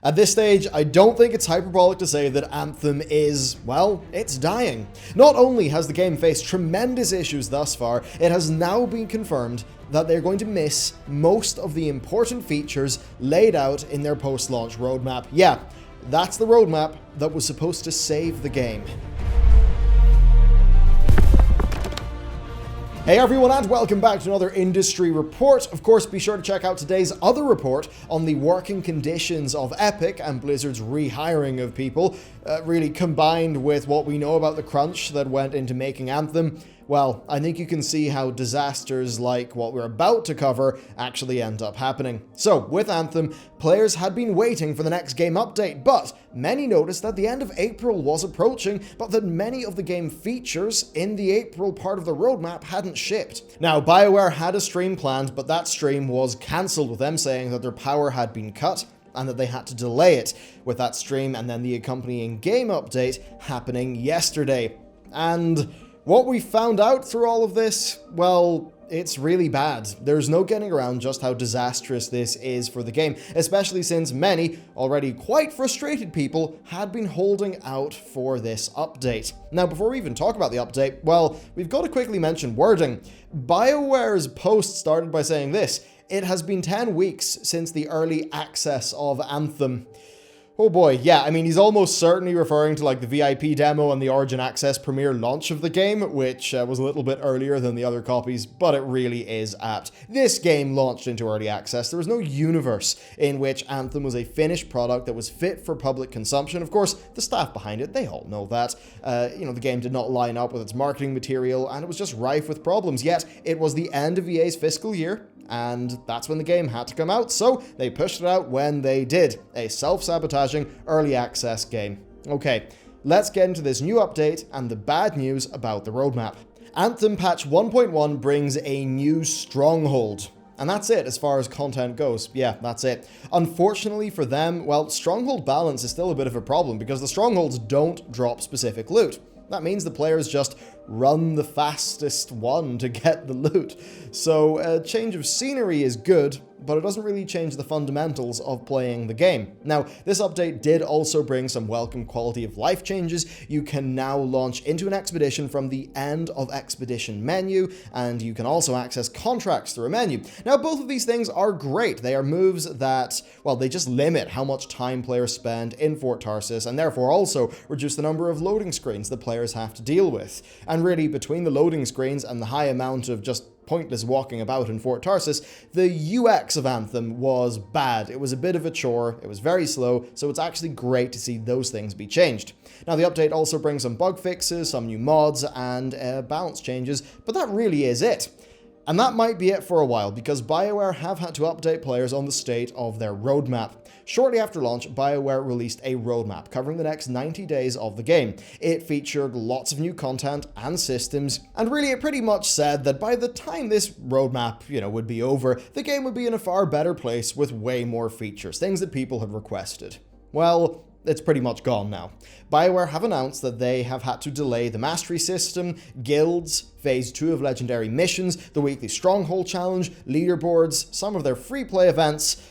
At this stage, I don't think it's hyperbolic to say that Anthem is, well, it's dying. Not only has the game faced tremendous issues thus far, it has now been confirmed that they're going to miss most of the important features laid out in their post-launch roadmap. Yeah, that's the roadmap that was supposed to save the game. Hey everyone, and welcome back to another industry report. Of course, be sure to check out today's other report on the working conditions of Epic and Blizzard's rehiring of people, really combined with what we know about the crunch that went into making Anthem. Well, I think you can see how disasters like what we're about to cover actually end up happening. So, with Anthem, players had been waiting for the next game update, but many noticed that the end of April was approaching, but that many of the game features in the April part of the roadmap hadn't shipped. Now, BioWare had a stream planned, but that stream was cancelled, with them saying that their power had been cut and that they had to delay it, with that stream and then the accompanying game update happening yesterday. And what we found out through all of this, well, it's really bad. There's no getting around just how disastrous this is for the game, especially since many, already quite frustrated people, had been holding out for this update. Now, before we even talk about the update, well, we've got to quickly mention wording. BioWare's post started by saying this: "It has been 10 weeks since the early access of Anthem." Oh boy, yeah, I mean, he's almost certainly referring to like the VIP demo and the Origin Access premiere launch of the game, which was a little bit earlier than the other copies, but it really is apt. This game launched into early access. There was no universe in which Anthem was a finished product that was fit for public consumption. Of course, the staff behind it, they all know that. The game did not line up with its marketing material, and it was just rife with problems. Yet, it was the end of EA's fiscal year, and that's when the game had to come out, so they pushed it out when they did. A self-sabotaging early access game. Okay, let's get into this new update and the bad news about the roadmap. Anthem patch 1.1 brings a new stronghold. And that's it as far as content goes. Yeah, that's it. Unfortunately for them, well, stronghold balance is still a bit of a problem because the strongholds don't drop specific loot. That means the players just run the fastest one to get the loot. So a change of scenery is good, but it doesn't really change the fundamentals of playing the game. Now, this update did also bring some welcome quality of life changes. You can now launch into an expedition from the end of expedition menu, and you can also access contracts through a menu. Now, both of these things are great. They are moves that, well, they just limit how much time players spend in Fort Tarsis, and therefore also reduce the number of loading screens the players have to deal with. And really, between the loading screens and the high amount of just pointless walking about in Fort Tarsis, the UX of Anthem was bad. It was a bit of a chore, it was very slow, so it's actually great to see those things be changed. Now, the update also brings some bug fixes, some new mods, and balance changes, but that really is it. And that might be it for a while, because BioWare have had to update players on the state of their roadmap. Shortly after launch, BioWare released a roadmap covering the next 90 days of the game. It featured lots of new content and systems, and really it pretty much said that by the time this roadmap, would be over, the game would be in a far better place with way more features, things that people had requested. Well, it's pretty much gone now. BioWare have announced that they have had to delay the Mastery System, Guilds, Phase 2 of Legendary Missions, the weekly Stronghold Challenge, leaderboards, some of their free play events,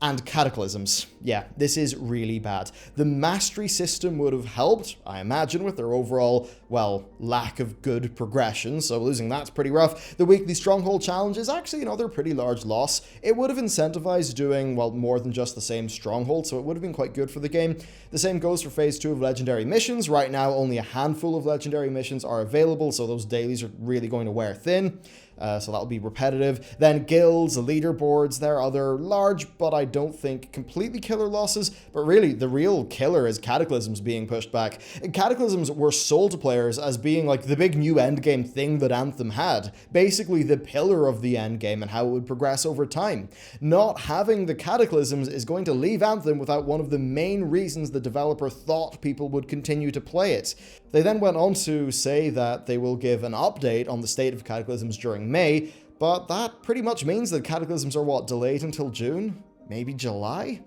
and Cataclysms. Yeah, this is really bad. The Mastery System would have helped, I imagine, with their overall, well, lack of good progression, so losing that's pretty rough. The weekly Stronghold Challenge is actually another pretty large loss. It would have incentivized doing, well, more than just the same Stronghold, so it would have been quite good for the game. The same goes for Phase 2 of Legendary Missions. Right now, only a handful of Legendary Missions are available, so those dailies are really going to wear thin. So that'll be repetitive. Then guilds, leaderboards, there are other large, but I don't think completely killer losses. But really, the real killer is Cataclysms being pushed back. Cataclysms were sold to players as being like the big new endgame thing that Anthem had. Basically the pillar of the endgame and how it would progress over time. Not having the Cataclysms is going to leave Anthem without one of the main reasons the developer thought people would continue to play it. They then went on to say that they will give an update on the state of Cataclysms during May, but that pretty much means that Cataclysms are delayed until June? Maybe July?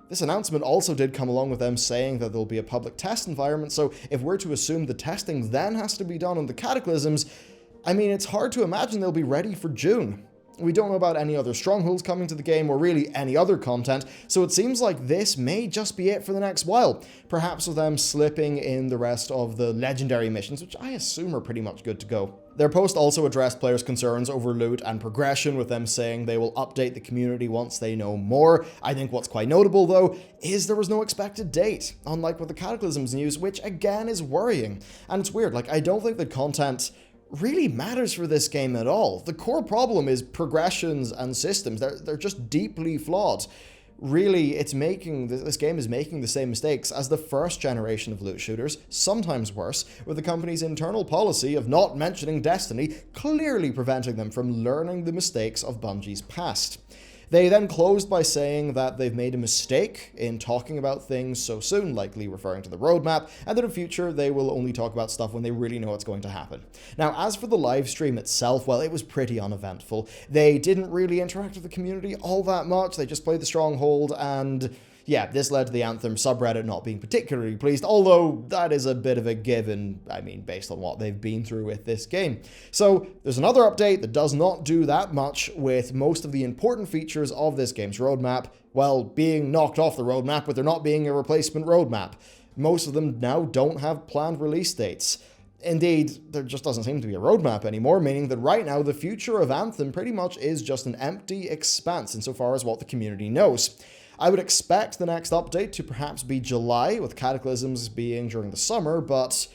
This announcement also did come along with them saying that there'll be a public test environment, so if we're to assume the testing then has to be done on the Cataclysms, I mean, it's hard to imagine they'll be ready for June. We don't know about any other strongholds coming to the game or really any other content, so it seems like this may just be it for the next while. Perhaps with them slipping in the rest of the legendary missions, which I assume are pretty much good to go. Their post also addressed players' concerns over loot and progression, with them saying they will update the community once they know more. I think what's quite notable, though, is there was no expected date, unlike with the Cataclysms news, which again is worrying. And it's weird, like, I don't think the content really matters for this game at all. The core problem is progressions and systems. They're just deeply flawed. Really, this game is making the same mistakes as the first generation of loot shooters, sometimes worse, with the company's internal policy of not mentioning Destiny clearly preventing them from learning the mistakes of Bungie's past. They then closed by saying that they've made a mistake in talking about things so soon, likely referring to the roadmap, and that in future they will only talk about stuff when they really know what's going to happen. Now, as for the live stream itself, well, it was pretty uneventful. They didn't really interact with the community all that much. They just played the Stronghold, and yeah, this led to the Anthem subreddit not being particularly pleased, although that is a bit of a given, based on what they've been through with this game. So there's another update that does not do that much, with most of the important features of this game's roadmap, well, being knocked off the roadmap, with there not being a replacement roadmap. Most of them now don't have planned release dates. Indeed, there just doesn't seem to be a roadmap anymore, meaning that right now the future of Anthem pretty much is just an empty expanse insofar as what the community knows. I would expect the next update to perhaps be July, with Cataclysms being during the summer, but,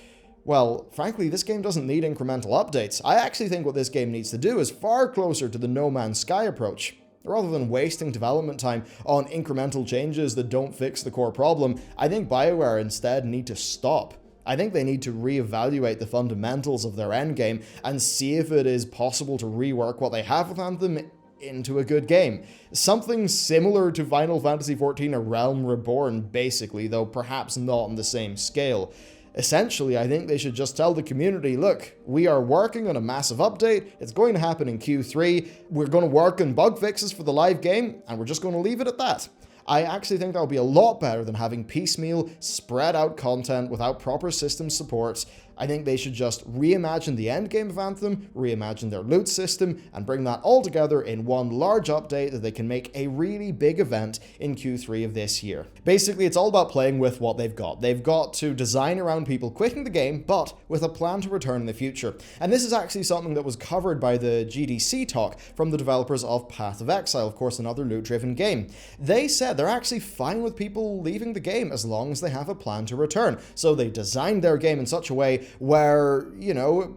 well, frankly, this game doesn't need incremental updates. I actually think what this game needs to do is far closer to the No Man's Sky approach. Rather than wasting development time on incremental changes that don't fix the core problem, I think BioWare instead need to stop. I think they need to reevaluate the fundamentals of their endgame and see if it is possible to rework what they have with Anthem into a good game. Something similar to Final Fantasy XIV A Realm Reborn, basically, though perhaps not on the same scale. Essentially, I think they should just tell the community, look, we are working on a massive update, it's going to happen in Q3, we're going to work on bug fixes for the live game, and we're just going to leave it at that. I actually think that'll be a lot better than having piecemeal, spread out content without proper system support. I think they should just reimagine the endgame of Anthem, reimagine their loot system, and bring that all together in one large update that they can make a really big event in Q3 of this year. Basically, it's all about playing with what they've got. They've got to design around people quitting the game, but with a plan to return in the future. And this is actually something that was covered by the GDC talk from the developers of Path of Exile, of course, another loot-driven game. They said they're actually fine with people leaving the game as long as they have a plan to return. So they designed their game in such a way where,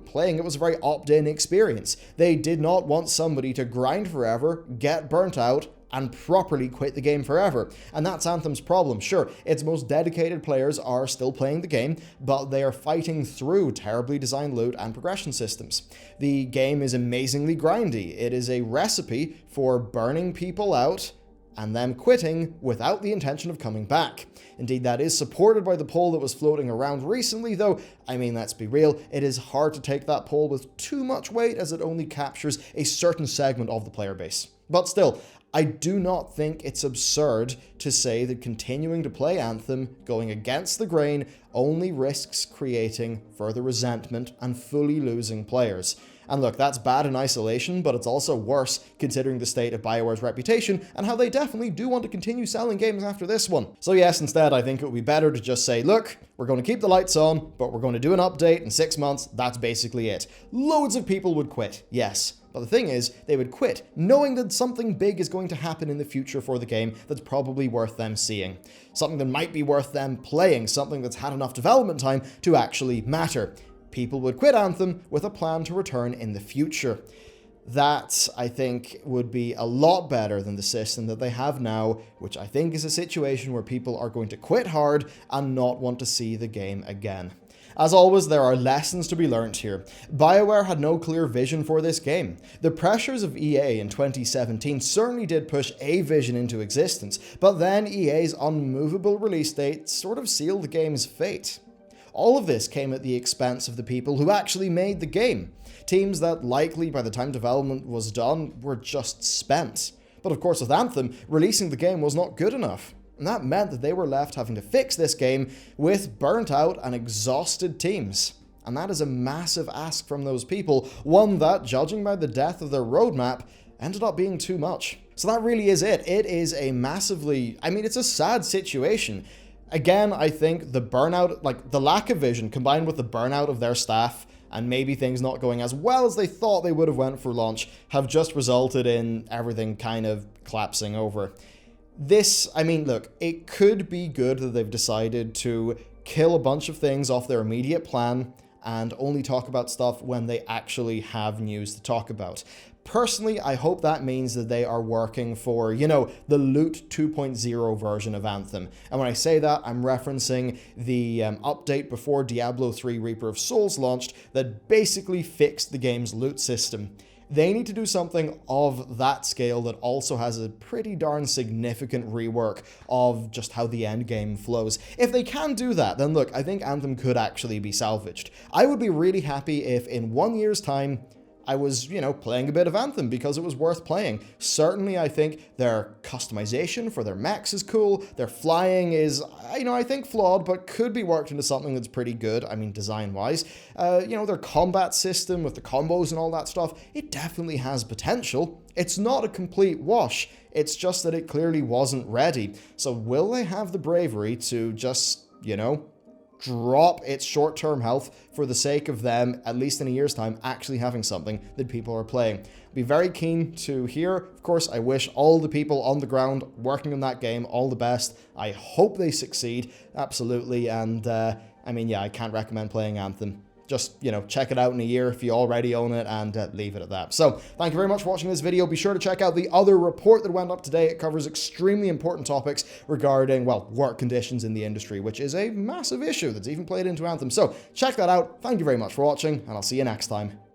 playing it was a very opt-in experience. They did not want somebody to grind forever, get burnt out, and properly quit the game forever. And that's Anthem's problem. Sure, its most dedicated players are still playing the game, but they are fighting through terribly designed loot and progression systems. The game is amazingly grindy. It is a recipe for burning people out and them quitting without the intention of coming back. Indeed, that is supported by the poll that was floating around recently, though, let's be real, it is hard to take that poll with too much weight as it only captures a certain segment of the player base. But still, I do not think it's absurd to say that continuing to play Anthem, going against the grain, only risks creating further resentment and fully losing players. And look, that's bad in isolation, but it's also worse considering the state of BioWare's reputation and how they definitely do want to continue selling games after this one. So yes, instead, I think it would be better to just say, look, we're going to keep the lights on, but we're going to do an update in 6 months. That's basically it. Loads of people would quit, yes. But the thing is, they would quit knowing that something big is going to happen in the future for the game that's probably worth them seeing. Something that might be worth them playing, something that's had enough development time to actually matter. People would quit Anthem with a plan to return in the future. That, I think, would be a lot better than the system that they have now, which I think is a situation where people are going to quit hard and not want to see the game again. As always, there are lessons to be learnt here. BioWare had no clear vision for this game. The pressures of EA in 2017 certainly did push a vision into existence, but then EA's unmovable release date sort of sealed the game's fate. All of this came at the expense of the people who actually made the game. Teams that likely, by the time development was done, were just spent. But of course with Anthem, releasing the game was not good enough. And that meant that they were left having to fix this game with burnt out and exhausted teams. And that is a massive ask from those people, one that, judging by the death of their roadmap, ended up being too much. So that really is it. It is a massively, I mean, it's a sad situation. Again, I think the burnout, like the lack of vision combined with the burnout of their staff and maybe things not going as well as they thought they would have went for launch have just resulted in everything kind of collapsing over. This, I mean, look, it could be good that they've decided to kill a bunch of things off their immediate plan and only talk about stuff when they actually have news to talk about. Personally, I hope that means that they are working for, you know, the Loot 2.0 version of Anthem. And when I say that, I'm referencing the update before Diablo 3 Reaper of Souls launched that basically fixed the game's loot system. They need to do something of that scale that also has a pretty darn significant rework of just how the end game flows. If they can do that, then look, I think Anthem could actually be salvaged. I would be really happy if in 1 year's time, I was, you know, playing a bit of Anthem because it was worth playing. Certainly, I think their customization for their mechs is cool. Their flying is, you know, I think flawed, but could be worked into something that's pretty good. I mean, design-wise. You know, their combat system with the combos and all that stuff, it definitely has potential. It's not a complete wash. It's just that it clearly wasn't ready. So will they have the bravery to just, you know, drop its short-term health for the sake of them, at least in a year's time, actually having something that people are playing? Be very keen to hear. Of course, I wish all the people on the ground working on that game all the best. I hope they succeed, absolutely, and I mean, yeah, I can't recommend playing Anthem. Just, you know, check it out in a year if you already own it and leave it at that. So, thank you very much for watching this video. Be sure to check out the other report that went up today. It covers extremely important topics regarding, well, work conditions in the industry, which is a massive issue that's even played into Anthem. So, check that out. Thank you very much for watching, and I'll see you next time.